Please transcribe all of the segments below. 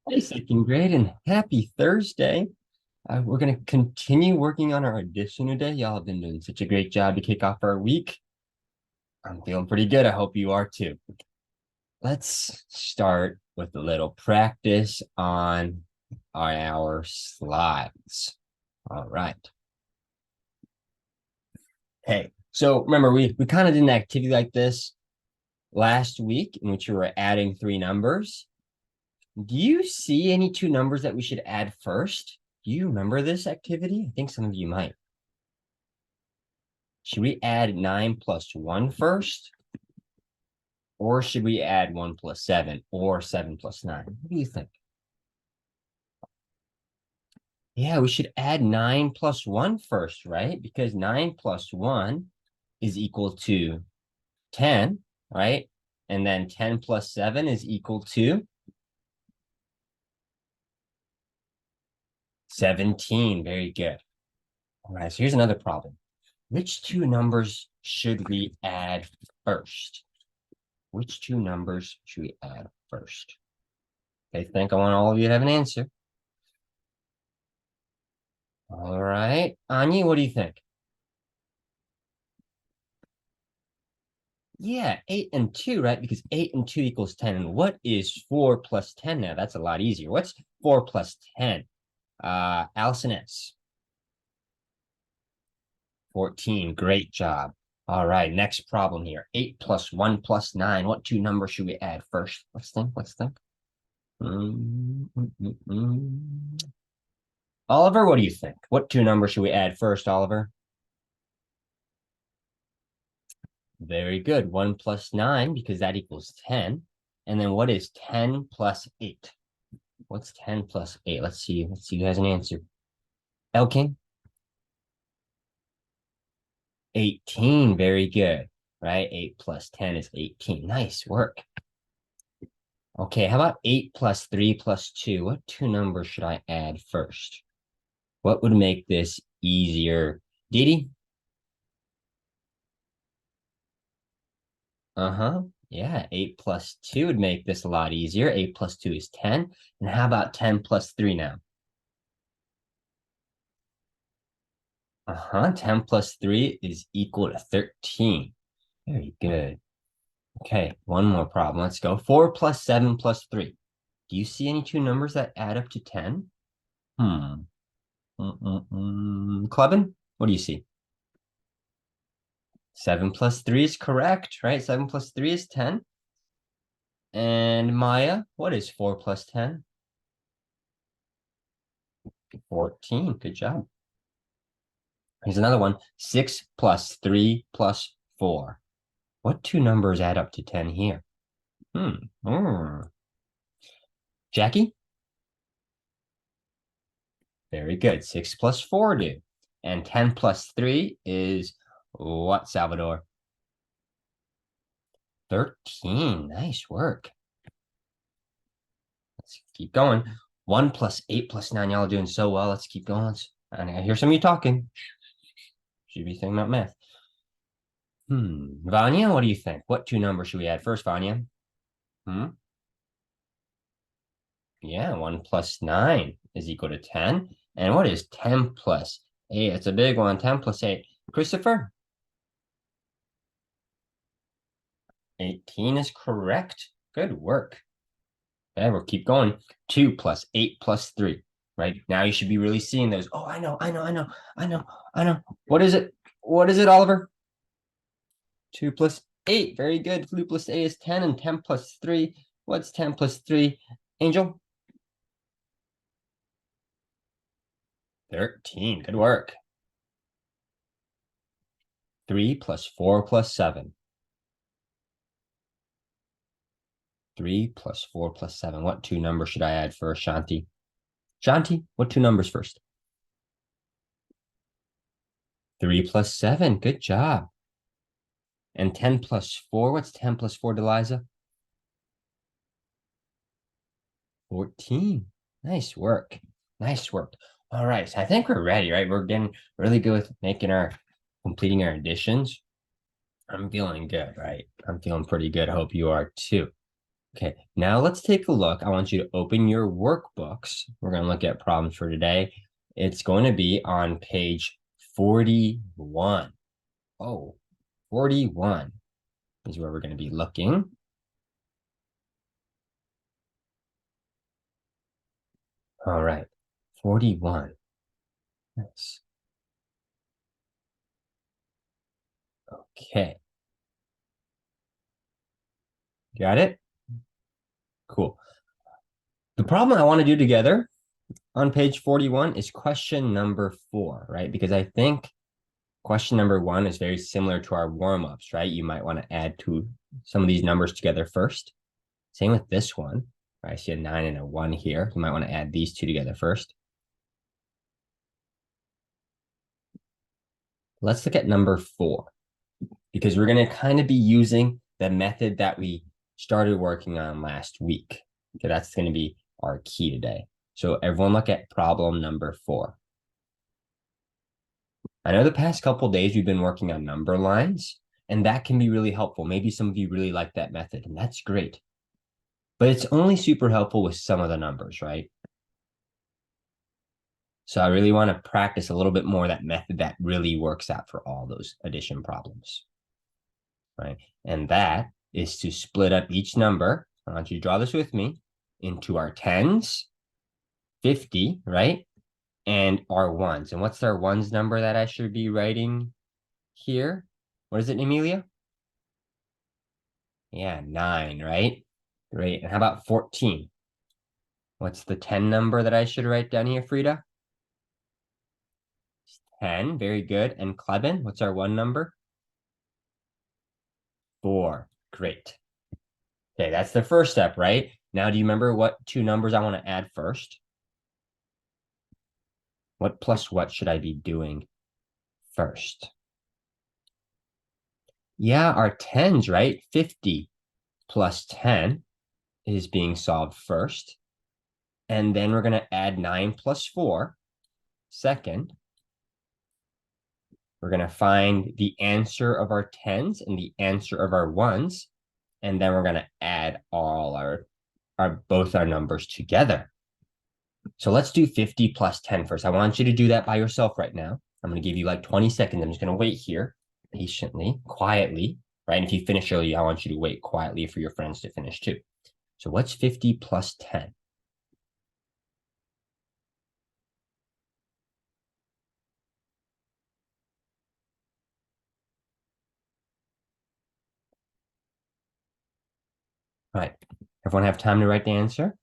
Hey, second grade, and happy Thursday. We're going to continue working on our addition today. Y'all have been doing such a great job to kick off our week. I'm feeling pretty good. I hope you are too. Let's start with a little practice on our slides. All right. Hey, so remember, we kind of did an activity like this last week in which we were adding three numbers. Do you see any two numbers that we should add first? Do you remember this activity? I think some of you might. Should we add 9 plus 1 first? Or should we add 1 plus 7 or 7 plus 9? What do you think? Yeah, we should add 9 plus 1 first, right? Because 9 plus 1 is equal to 10, right? And then 10 plus 7 is equal to 17. Very good. All right, so here's another problem. Which two numbers should we add first? Which two numbers should we add first? I think I want all of you to have an answer. All right. Anya, what do you think? Yeah, 8 and 2, right? Because 8 and 2 equals 10. And what is 4 plus 10 now? That's a lot easier. What's 4 plus 10? Allison S. 14. Great job. All right, next problem here. 8 plus 1 plus 9. What two numbers should we add first? Let's think. Oliver, what do you think? What two numbers should we add first, Oliver? Very good. 1 plus 9, because that equals 10. And then what is 10 plus 8? What's 10 plus 8? Let's see. Let's see who has an answer. Elkin? 18. Very good. Right? 8 plus 10 is 18. Nice work. Okay, how about 8 plus 3 plus 2? What two numbers should I add first? What would make this easier? Didi? Uh-huh. Yeah, 8 plus 2 would make this a lot easier. 8 plus 2 is 10. And how about 10 plus 3 now? Uh-huh. 10 plus 3 is equal to 13. Very good. Okay, one more problem. Let's go. 4 plus 7 plus 3. Do you see any two numbers that add up to 10? Hmm. Clubbin, what do you see? 7 plus 3 is correct, right? 7 plus 3 is 10. And Maya, what is 4 plus 10? 14. Good job. Here's another one. 6 plus 3 plus 4. What two numbers add up to 10 here? Jackie? Very good. 6 plus 4 do. And 10 plus 3 is what, Salvador? 13. Nice work. Let's keep going. 1 plus 8 plus 9. Y'all are doing so well. Let's keep going. And I hear some of you talking. Should be thinking about math. Vanya, what do you think? What two numbers should we add first, Vanya? Yeah, 1 plus 9 is equal to 10. And what is 10 plus 8? It's a big one. 10 plus 8. Christopher? 18 is correct. Good work. Okay, we'll keep going. 2 plus 8 plus 3. Right now, you should be really seeing those. Oh, I know. What is it? What is it, Oliver? 2 plus 8. Very good. 2 plus 8 is 10, and 10 plus 3. What's 10 plus 3? Angel? 13. Good work. 3 plus 4 plus 7. 3 plus 4 plus 7. What two numbers should I add first, Shanti? Shanti, what two numbers first? 3 plus 7. Good job. And 10 plus 4. What's 10 plus 4, Deliza? 14. Nice work. Nice work. All right, so I think we're ready, right? We're getting really good with completing our additions. I'm feeling good, right? I'm feeling pretty good. Hope you are too. Okay, now let's take a look. I want you to open your workbooks. We're going to look at problems for today. It's going to be on page 41. Oh, 41 is where we're going to be looking. All right, 41. Yes. Okay. Got it? Cool. The problem I want to do together on page 41 is question number 4, right? Because I think question number 1 is very similar to our warm-ups, right? You might want to add some of these numbers together first. Same with this one. Right? I see a 9 and a 1 here. You might want to add these two together first. Let's look at number 4, because we're going to kind of be using the method that we started working on last week. Okay, that's going to be our key today. So everyone look at problem number 4. I know the past couple days we've been working on number lines, and that can be really helpful. Maybe some of you really like that method, and that's great. But it's only super helpful with some of the numbers, right? So I really want to practice a little bit more that method that really works out for all those addition problems, right? And that is to split up each number. I want you to draw this with me into our tens, 50, right? And our ones. And what's our ones number that I should be writing here? What is it, Emilia? Yeah, 9, right? Great. And how about 14? What's the 10 number that I should write down here, Frida? 10, very good. And Kleben, what's our 1 number? 4, great. Okay, that's the first step, right? Now, do you remember what 2 numbers I want to add first? What plus what should I be doing first? Yeah, our tens, right? 50 plus 10 is being solved first. And then we're going to add 9 plus 4 second. We're going to find the answer of our tens and the answer of our ones. And then we're going to add all both our numbers together. So let's do 50 plus 10 first. I want you to do that by yourself right now. I'm going to give you like 20 seconds. I'm just going to wait here patiently, quietly, right? And if you finish early, I want you to wait quietly for your friends to finish too. So what's 50 plus 10? All right. Everyone have time to write the answer?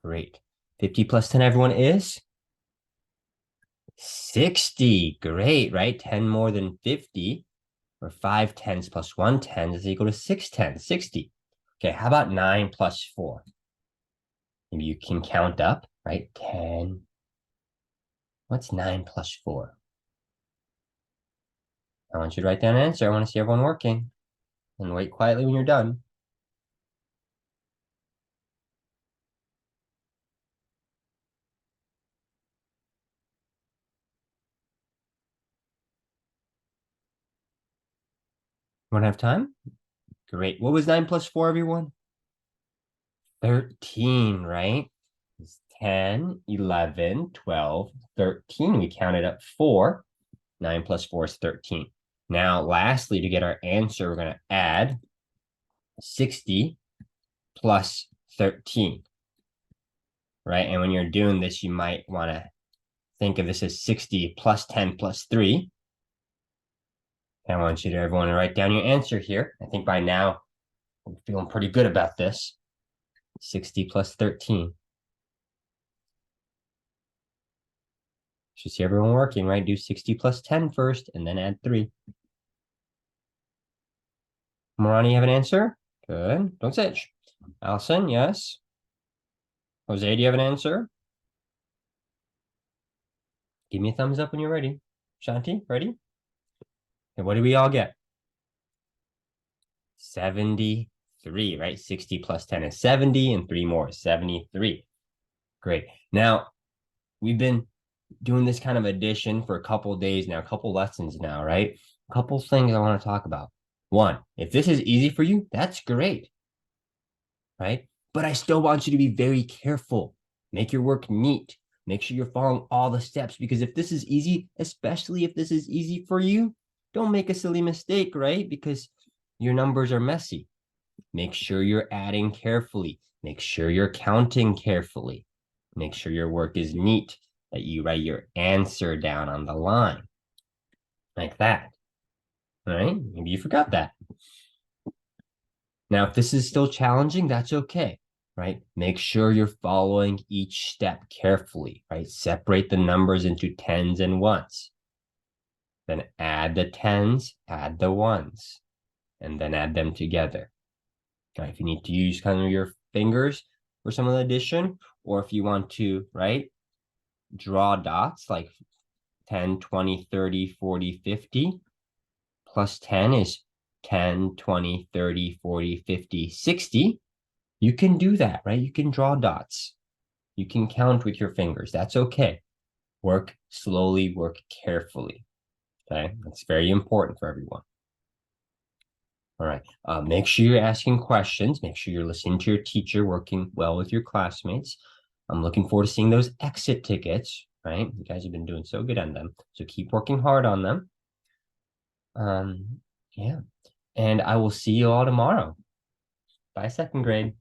Great. 50 plus 10, everyone, is 60. Great, right? 10 more than 50, or 5 tens plus 1 10 is equal to 6 tens, 60. Okay, how about 9 plus 4? Maybe you can count up, right? 10. What's 9 plus 4? I want you to write down an answer. I want to see everyone working. And wait quietly when you're done. Want to have time? Great. What was 9 plus 4, everyone? 13, right? It's 10, 11, 12, 13. We counted up 4. 9 plus 4 is 13. Now, lastly, to get our answer, we're going to add 60 plus 13, right? And when you're doing this, you might want to think of this as 60 plus 10 plus 3. I want you to everyone to write down your answer here. I think by now, I'm feeling pretty good about this. 60 plus 13. Should see everyone working, right? Do 60 plus 10 first, and then add 3. Morani, you have an answer? Good. Don't sitch. Allison, yes. Jose, do you have an answer? Give me a thumbs up when you're ready. Shanti, ready? And what do we all get? 73, right? 60 plus 10 is 70, and 3 more is 73. Great. Now, we've been doing this kind of addition for a couple days now, a couple lessons now, right? A couple things I want to talk about. 1. If this is easy for you, that's great, right? But I still want you to be very careful. Make your work neat. Make sure you're following all the steps, because if this is easy, especially if this is easy for you, don't make a silly mistake, right? Because your numbers are messy. Make sure you're adding carefully. Make sure you're counting carefully. Make sure your work is neat, that you write your answer down on the line like that, right? Maybe you forgot that. Now, if this is still challenging, that's okay, right? Make sure you're following each step carefully, right? Separate the numbers into tens and ones. Then add the tens, add the ones, and then add them together. Now, if you need to use kind of your fingers for some of the addition, or if you want to, right, draw dots like 10, 20, 30, 40, 50, plus 10 is 10, 20, 30, 40, 50, 60. You can do that, right? You can draw dots. You can count with your fingers. That's okay. Work slowly, work carefully. Okay, that's very important for everyone. All right. Make sure you're asking questions. Make sure you're listening to your teacher, working well with your classmates. I'm looking forward to seeing those exit tickets, right? You guys have been doing so good on them. So keep working hard on them. Yeah. And I will see you all tomorrow. Bye, second grade.